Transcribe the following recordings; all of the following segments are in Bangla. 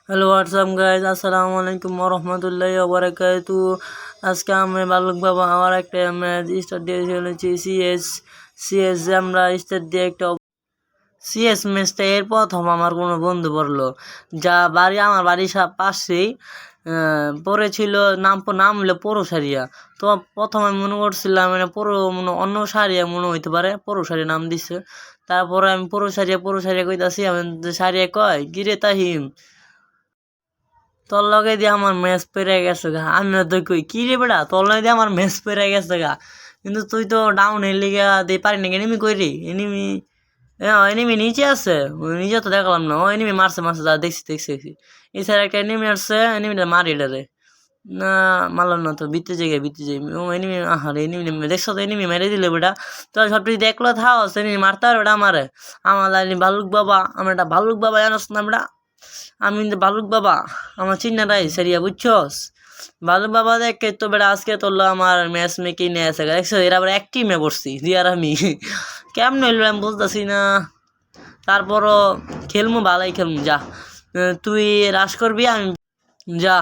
হ্যালো হোয়াটসঅ্যাপ গাইজ, আসসালামু আলাইকুম রহমতুল্লাহি ওয়া বারাকাতু। আজকে আমি বালক বাবা আমার একটা ম্যাচ স্টার্ট দিয়ে চলেছি। সিএস আমরা স্টার্ট দিয়ে একটা সিএস ম্যাচটা এর প্রথম আমার কোনো বন্ধু পড়লো, যা বাড়ি আমার বাড়ির পাশেই পড়েছিল। নাম হলো পৌরসারিয়া। তো প্রথমে মনে করছিলাম অন্য সারিয়া মনে হইতে পারে, পৌরসারিয়া নাম দিচ্ছে। তারপরে আমি পৌরসারিয়া কইতাছি, আমি সারিয়া কয় গিরে তাহিম তোর লগে দিয়ে আমার ম্যাচ পেরে গেছে গা। আমি তো কই কি রে বেটা, তোর লগে দিয়ে আমার ম্যাচ পেরে গেছে গা, কিন্তু তুই তো ডাউন এর লিগা দিয়ে পারি নাকি। এনিমি কই রে? এনিমি নিচে আছে, নিচে তো দেখলাম না। ও এনিমি মারছে যা দেখছি। এই সাইড একটা এনিমি আসছে, এনিমিটা মারি এটারে না, মারলাম না তো। বিতে যাই ও এনিমি, আহারে এনিমি দেখছো তো, এনিমি মেরে দিলে বেটা। তো সবটি দেখলো থাও, এনিমি মারতে পারে বেটা আমারে। আমার ভালুক বাবা, আমার একটা ভালুক বাবা জানোস না বেটা। আমি কিন্তু ভালুক বাবা, আমার চিন্নাটাই সেরিয়া বুঝছস। ভালুক বাবা দেখে তো বেটা আজকে তোরলো আমার ম্যাচ মেকিং নিয়ে আসে দেখছো। এরা আবার এক টিমে পড়ছি আর আমি কেমন হইলো আমি বুঝতেছি না। তারপরও ভালোই খেলমু যা। তুই রাশ করবি, আমি যা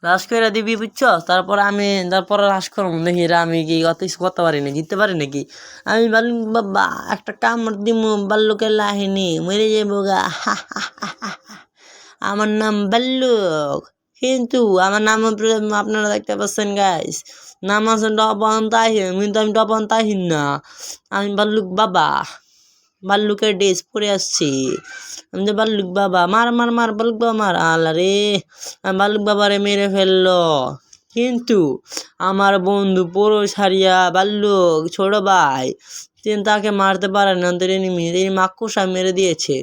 রাশ করে দিবি বুঝছো। তারপরে রাশ করবো, দেখি এরা আমি কি অত কিছু করতে পারি না, জিততে পারি নাকি। আমি ভালুক বাবা একটা কামড় দিমু, ভাল্লুকের লাহিনী মরে যাবো গা আমার নাম ভাল্লুক, কিন্তু আমার নাম আপনারা দেখতে পাচ্ছেন গাইস, নাম আছে টপন তাহিন, কিন্তু আমি টপন তাহিন না, আমি ভাল্লুক বাবা। ভাল্লুকের ড্রেস পরে আসছি, আমি যে ভাল্লুক বাবা। মার ভাল্লুক বাবা মার। আল্লাহ রে, ভাল্লুক বাবারে মেরে ফেললো। কিন্তু আমার বন্ধু পুরো সারিয়া ভাল্লুক ছোট ভাই, তিনি তাকে মারতে পারে না। তিনি মাকুসা মেরে দিয়েছে।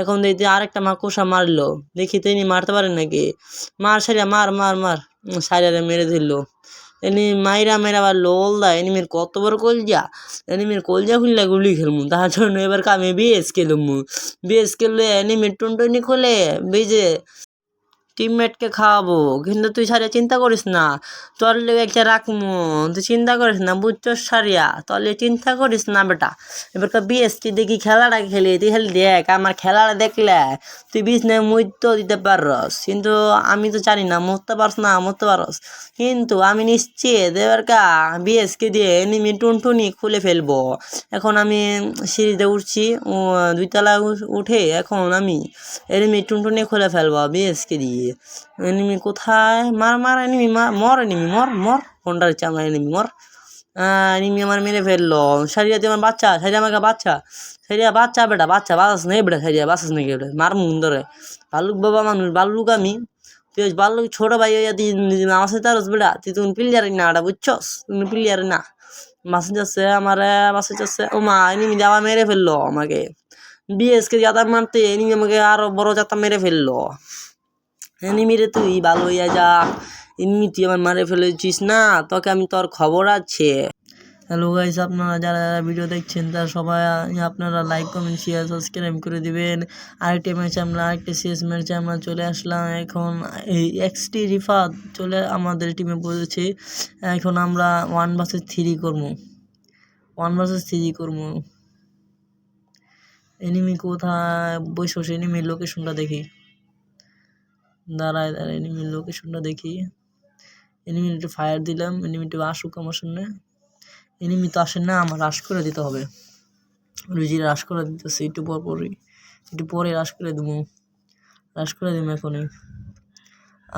এখন দেখি আরেকটা মাকুসা মারলো, দেখি তিনি মারতে পারেন নাকি। মার সারিয়া, মার সারিয়ারে মেরে দিল। মাইরা আবার লোল দেয়। এনিমির কত বড় কলজা, এনিমির কলজা খুললে গুলি খেলমু। তার জন্য এবার আমি বিএস খেলমু। বিএস খেললে এনিমির টুনটুনি খোলে বেজে টিমমেটকে খাওয়াবো। কিন্তু তুই সারিয়া চিন্তা করিস না, তোর লেগে একটা রাখমু, তুই চিন্তা করিস না বুঝছো সারিয়া, তোর চিন্তা করিস না বেটা। এবার বিএসকে দেখি খেলাটা খেলি, তুই খালি দেখ আমার খেলাটা দেখলে তুই বিছনায় মরতেও দিতে পারস, কিন্তু আমি তো জানি না মরতে পারস। কিন্তু আমি নিশ্চিত এবার বিএসকে দিয়ে এনিমি টুনটুনি খুলে ফেলবো। এখন আমি সিঁড়িতে উঠছি, 2 তলা উঠে এখন আমি এনিমি টুনটুনি খুলে ফেলবো বিএসকে দিয়ে। এনিমি কোথায়? মার এনিমি, মর কোনটার হচ্ছে আমার এনিমি, মর। এনিমি আমার মেরে ফেললো। সারিয়া তুই আমার বাচ্চা, সারিয়া আমাকে বাচ্চা, সারিয়া বাচ্চা বেটা, বাচ্চাস নেই বেটা, সারিয়া বাচ্চাস নাকি বেটা, মার মুন্দরে। ভাল্লুক বাবা মানুষ, ভাল্লুক আমি, তুই ভাল্লুক ছোট ভাই হইয়া তুই আমার সাথে আরস বেটা। তুই তুমি প্লেয়ার না এটা বুঝছস, তুমি প্লেয়ার না। বাসে যাচ্ছে ও মা, এনিমি আবার মেরে ফেললো আমাকে। বিএসকে জাতা মারতে এনিমি আমাকে আরো বড় জাতা মেরে ফেললো। এনিমিরে তুই ভালো হইয়া যা, এনিমি তুই আমার মারে ফেলেছিস না, তোকে আমি, তোর খবর আছে। হ্যালো গাইস, আপনারা যারা ভিডিও দেখছেন তারা সবাই আপনারা লাইক কমেন্ট শেয়ার সাবস্ক্রাইব করে দিবেন। আরেকটা সিএস ম্যাচে আমরা চলে আসলাম। এখন এই এক্সটি রিফাত চলে আমাদের টিমে পড়েছে। এখন আমরা 1 vs 3 করবো, 1 vs 3 করবো। এনিমি কোথায় বসে, এনিমির লোকেশনটা দেখি, দাঁড়ায় এনিমির লোকেশনটা দেখি। এনিমি একটু ফায়ার দিলাম, এনিমিটা আসুক আমার সামনে। এনিমি তো আসে না, আমার রাশ করে দিতে হবে। রুজি রাশ করে দিতেছে, একটু পরে রাশ করে দেবো, এখনই।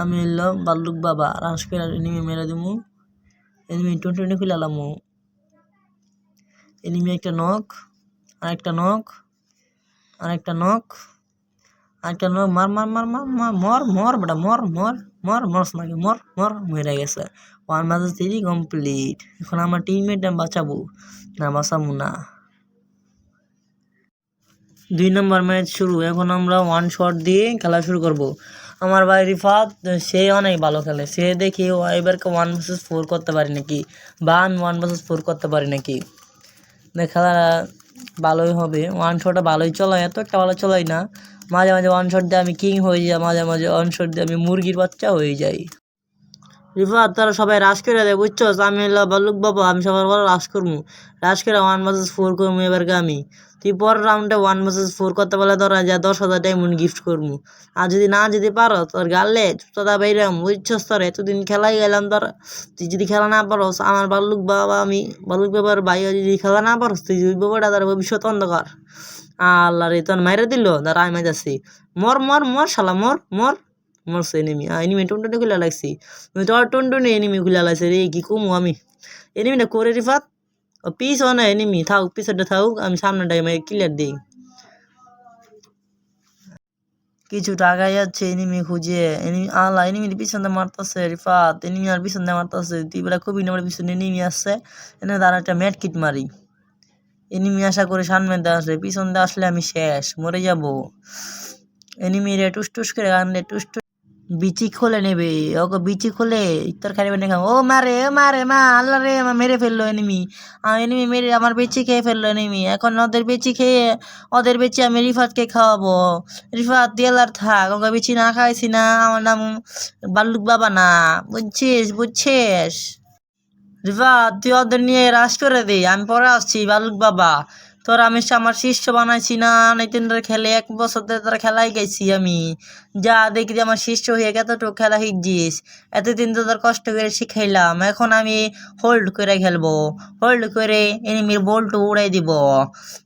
আমি এলাম ভাল্লুক বাবা, রাশ করে এনিমি মেরে দেবো। এনিমি 20 খুলে এলাম। এনিমি একটা নক, আরেকটা নক, মর বেটা, মরস নাকি, মর মরে গেছে। 1 vs 3 কমপ্লিট। এখন আমার টিমমেট আমি বাঁচাবো না। 2 নম্বর ম্যাচ শুরু। এখন আমরা 1 শট দিয়ে খেলা শুরু করব। আমার ভাই রিফাত, সে অনেক ভালো খেলে। সে দেখি এবারকে 1 vs 4 করতে পারি নাকি, বা আমি 1 vs 4 করতে পারি নাকি। খেলা ভালোই হবে। 1 শটটা ভালোই চলায়, এত একটা ভালো চলাই না। মাঝে 1 শট দিয়ে আমি কিং হয়ে যাই, মাঝে 1 শট দিয়ে আমি মুরগির বাচ্চা হয়ে যাই। রিফাত তারা সবাই রাশ করে দেয় বুঝছো। আমি ভাল্লুক বাবা, আমি সবার বড় রাশ করবো। রাশ করে 1 vs 4 করবো এবারকে আমি। তুই পরের রাউন্ডে 1 vs 4 করতে পারলে তোরা যা 10,000 ডায়মন্ড গিফট করবো। আর যদি পারো তোর গালে তোরা বাইরাম বুঝছস, তোর এতদিন খেলাই গেলাম তোর, তুই যদি খেলা না পারস আমার বাল্লুক বাবার ভাই যদি খেলা না পারস তুই বাবাটা তার ভবিষ্যৎ অন্ধকার। আল্লাহ রে তোর মাইরে দিল, তার আমি যাচ্ছি, মর মর মর শালা মর মর মরছে এনিমি টুনটুনি খুলে লাগছি, তোর টুনটুনি এনিমি খুলে লাগছে রে, কি কমু আমি এনিমিটা করে রিফাত পিছনে এনিমি থাকুক, পিছনে থাকুক, আমি সামনেটাই ক্লিয়ার দিই। কিছু টাকাই যাচ্ছে এনিমি খুঁজে, এনিমির পিছনে মারতেছে রিফাত, এনিমি আর পিছনে মারতেছে, তুই বেলা খুবই আমার পিছনে এনিমি আসছে, এনে তার একটা ম্যাট কিট মারি। এনিমি আশা করে সামনে দিয়ে আসলে, পিছন দিয়ে আসলে আমি শেষ, মরে যাব। এনিমি রে টুস টুস করে গানলে টুস টুস বিচি খোলে নেবে, ওকে বিচি খোলে ইত্তর খাইবে না, ও মারে মা আল্লাহ রে, আমার মেরে ফেললো এনিমি, এনিমি মেরে আমার বেচি খেয়ে ফেললো এনিমি। এখন ওদের বেচি আমি রিফাতকে খাওয়াবো। রিফাত দিয়ালার থাক, ওকে বেচি না খাইছি না, আমার নাম বাল্লুক বাবা না, বুঝছিস রিফাত, তুই ওদের নিয়ে রাশ করে দে, আমি পরে আসছি বাল্লুক বাবা। তোর আমি আমার শিষ্য বানাইছি না, নিতিনদের খেলে 1 বছর ধরে তোরা খেলাই গেছি আমি, যা দেখি যে আমার শিষ্য হয়ে কতটুকু খেলা শিখছিস, এতদিন তো তোর কষ্ট করে শিখাইলাম, এখন আমি হোল্ড করে খেলবো, হোল্ড করে এনিমির বল্ট উড়াই দিব।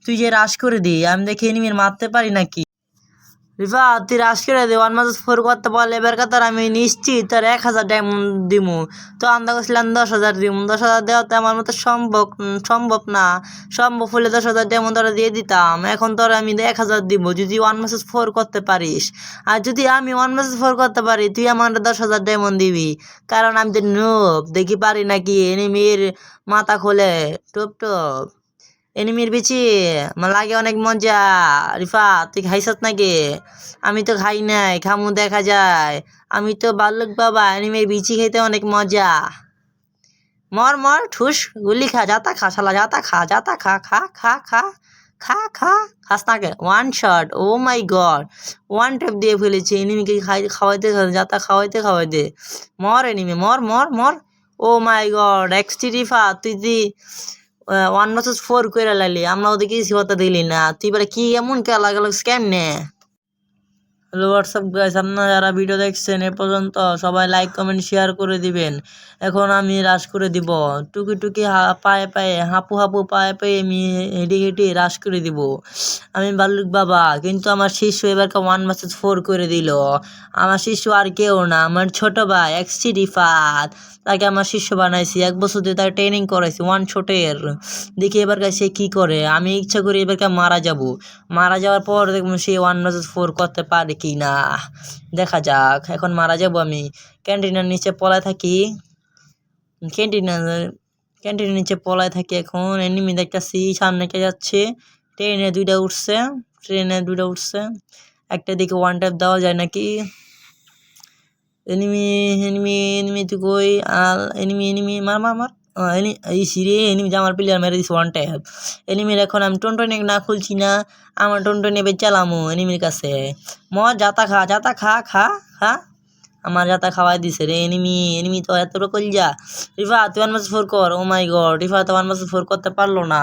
তুই যে রাশ করে দি, আমি দেখি এনিমির মারতে পারি নাকি। রিফাত তুই রাশ করে দে, 1 vs 4 করতে পারলে এবার কাতার আমি নিশ্চিত তোর 1,000 ডায়মন্ড দিমু। তো আন্দা করছিলাম 10,000 দিমু, 10,000 দেওয়াতে আমার মতো সম্ভব না, সম্ভব হলে 10,000 ডায়মন্ড তোরা দিয়ে দিতাম। এখন তোর আমি 1,000 দিব যদি 1 vs 4 করতে পারিস, আর যদি আমি 1 vs 4 করতে পারি তুই আমার 10,000 ডায়মন্ড দিবি, কারণ আমি তো নুব, দেখি পারি নাকি এনিমির মাথা খোলে টপ টপ। এনিমির বিচি আমার লাগে অনেক মজা। রিফাত তুই খাইছত নাকি? আমি তো খাই নাই, খামু দেখা যায়। আমি তো বাল্লুক বাবা, এনিমির বিচি খেতে অনেক মজা। মর মর ঠুস গুলি খা, যাতা খা শালা, যাতা খা খা খা খা খা খা খাস নাকে 1 শট। ও মাই গড, 1 ট্যাপ দিয়ে ফেলেছে এনিমিকে, খাওয়াইতে খাওয়াইতে মর এনিমি, মর মর মর। ও মাই গড এক্সটি রিফাত, তুই 1 vs 4 করে লাইলি, আমরা ওদিকে সিবাতা দিলি না, তুই এবারে কি এমন খেলা গেল স্ক্যাম নে। হ্যালো হোয়াটসঅ্যাপ গাইস, আপনারা যারা ভিডিও দেখছেন এ পর্যন্ত সবাই লাইক কমেন্ট শেয়ার করে দিবেন। এখন আমি রাশ করে দিব, টুকি পায়ে হাঁপু পায়ে আমি হেঁটে রাশ করে দিব। আমি বাল্লুক বাবা, কিন্তু আমার শিষ্য এবারকে 1 vs 4 করে দিল। আমার শিষ্য আর কেউ না, আমার ছোট ভাই এক্সটি রিফাত, তাকে আমার শিষ্য বানাইছি, 1 বছর ধরে তাকে ট্রেনিং করাইছি 1 শটের। দেখি এবার সে কি করে, আমি ইচ্ছা করি এবারকে মারা যাওয়ার পর দেখবো সে 1 vs 4 করতে পারে কি না, দেখা যাক। এখন মারা যাবো আমি, ক্যান্টিনের নিচে পলায় থাকি, ক্যান্টিনের নিচে পলায় থাকি। এখন এনিমি দেখতেছি সামনে কে যাচ্ছে, ট্রেনে দুইটা উঠছে, একটা দিকে 1 ট্যাপ দেওয়া যায় নাকি। এনিমি তুই কই, এনিমি মার এই সিরে এনিমি যে আমার প্লেয়ার মেরে দিছে 1 ট্যাপ। এনিমির এখন আমি টনটনি না খুলছি না, আমার টনটনি বেচালামো এনিমির কাছে। মর যাতা খা খা খা, আমার যাতা খাওয়াই দিছে রে এনিমি তো এত রকম যা। রিফাত তুই 1 vs 4 কর। ও মাই গড, রিফাত 1 vs 4 করতে পারলো না।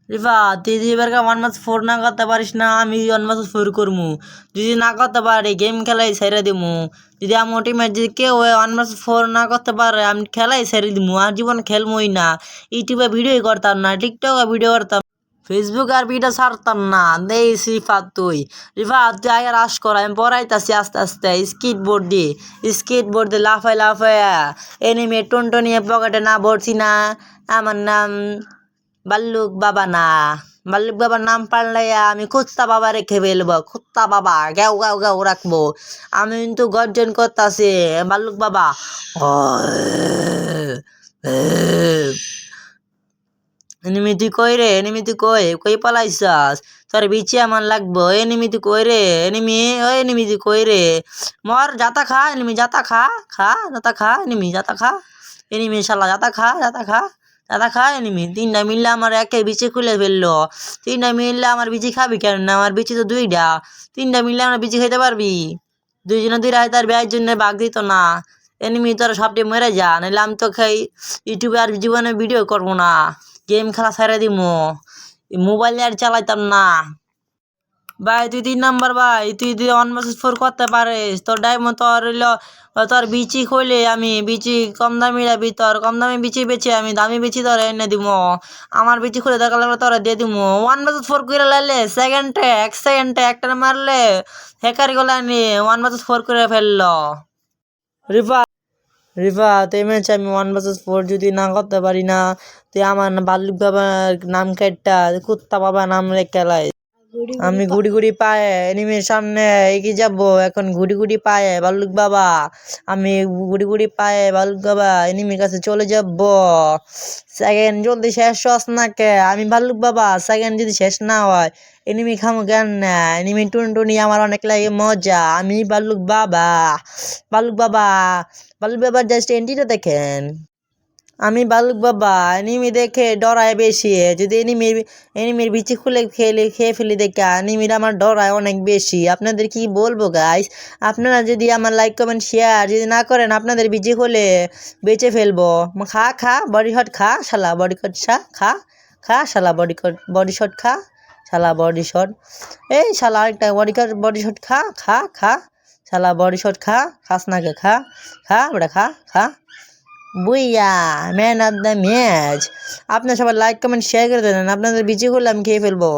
রিফাত তুই যদি এবার 1 vs 4 না করতে পারিস না, আমি 1 vs 4 করমু, যদি না করতে পারি গেম খেলাই ছেড়ে দিমু। যদি আমার টিমের যদি কেউ 1 vs 4 না করতে পারে আমি খেলাই ছেড়ে দিমু, আর জীবন খেলমই না, ইউটিউবে ভিডিও করতাম না, টিকটকে ভিডিও করতাম, ফেসবুক আর ভিডিও ছাড়তাম না। দেখিস রিফাত তুই আগে রাশ কর, আমি পড়াইতাছি আস্তে আস্তে স্কেটবোর্ড দিয়ে লাফাই এনিমি টনটনিয়ে পকেটে না ভরছি না। আমার নাম বাল্লুক বাবা না, বাল্লুক বাবার নাম পাল্লাই আমি কুত্তা বাবা রেখে ফেলবো, কুত্তা বাবা গাও গাও গাও রাখবো। আমি কিন্তু গর্জন করতেছি বাল্লুক বাবা। এনিমি তুই কই পালাইছাস, তোর বিচি আমার লাগবো। এনিমি তুই কই রে, এনিমি তুই কই রে, মর যাতা খা এনিমি, যাতা খা এনিমি, যাতা খা এনিমি শালা, যাতা খা এনিমি। 3টা মিললে আমার একে বিচি খুলে ফেললো, 3টা মিললে আমার বিচি খাবি কেন না, আমার বিচি তো 2টা, 3টা মিললে আমার বিচি খাইতে পারবি। 2 জনে 2 রায় তার ব্যয়ের জন্য ভাগ দিত না। এনিমি তোরা সবটি মরে যা, নাহলে আমি তো ইউটিউবে আর জীবনে ভিডিও করবো না, গেম খেলা ছেড়ে দিমো। মোবাইল আর চালাইতাম না। ভাই তুই 3 নাম্বার ভাই, তুই যদি 1 vs 4 করতে পারিস তোর ডায়মন্ড তোর হইলো তোর বিচি খইলে আমি বিচি কম দামি রাবি, তোর কম দামি বিচি বেচে আমি দামি বিচি তোর এনে দিমু। আমার বিচি খুলে দরকার লাগলে তোর দিয়ে দিমু। 1 vs 4 করে লাইলে সেকেন্ডে একটা মারলে হ্যাকার গুলা নি 1 vs 4 করে ফেললো। রিফা রিফাত এই ম্যাচে আমি 1 vs 4 যদি না করতে পারি না, তুই আমার বাল্লুক বাবার নাম কাটটা কুত্তা বাবা নাম রেখে লাই। আমি গুড়ি গুড়ি পায়ে এনিমির সামনে এগিয়ে যাব, এখন গুড়ি গুড়ি পায়ে বাল্লুক বাবা, আমি গুড়ি গুড়ি পায়ে বাল্লুক বাবা এনিমির কাছে চলে যাব। সেকেন্ড জলদি শেষ হস না কে, আমি বাল্লুক বাবা সেকেন্ড যদি শেষ না হয় এনিমি খামো কেন না, এনিমি টুনটুনি আমার অনেক লাগে মজা। আমি বাল্লুক বাবা, বাল্লুক বাবা, বাল্লুক বাবার জাস্ট এন্ট্রিটা দেখেন। আমি বালুক বাবা এনিমি দেখে ডরায় বেশি, যদি এনিমির বিচি খুলে খেয়ে ফেলি দেখে এনিমির আমার ডরায় অনেক বেশি। আপনাদের কি বলবো গাইস, আপনারা যদি আমার লাইক কমেন্ট শেয়ার যদি না করেন আপনাদের বিচি খুলে বেঁচে ফেলবো। খা খা বডি শট খা শালা, বডি শট খা খা শালা, বডি শট খা শালা, বডি শট এই শালা আরেকটা বডি শট খা খা খা শালা, বডি শট খাস না কে খা খা বেটা খা খা। বুইয়া ম্যান অফ দ্য ম্যাচ। আপনার সবাই লাইক কমেন্ট শেয়ার করে দেন, আপনাদের বিচি করলে আমি খেয়ে ফেলবো।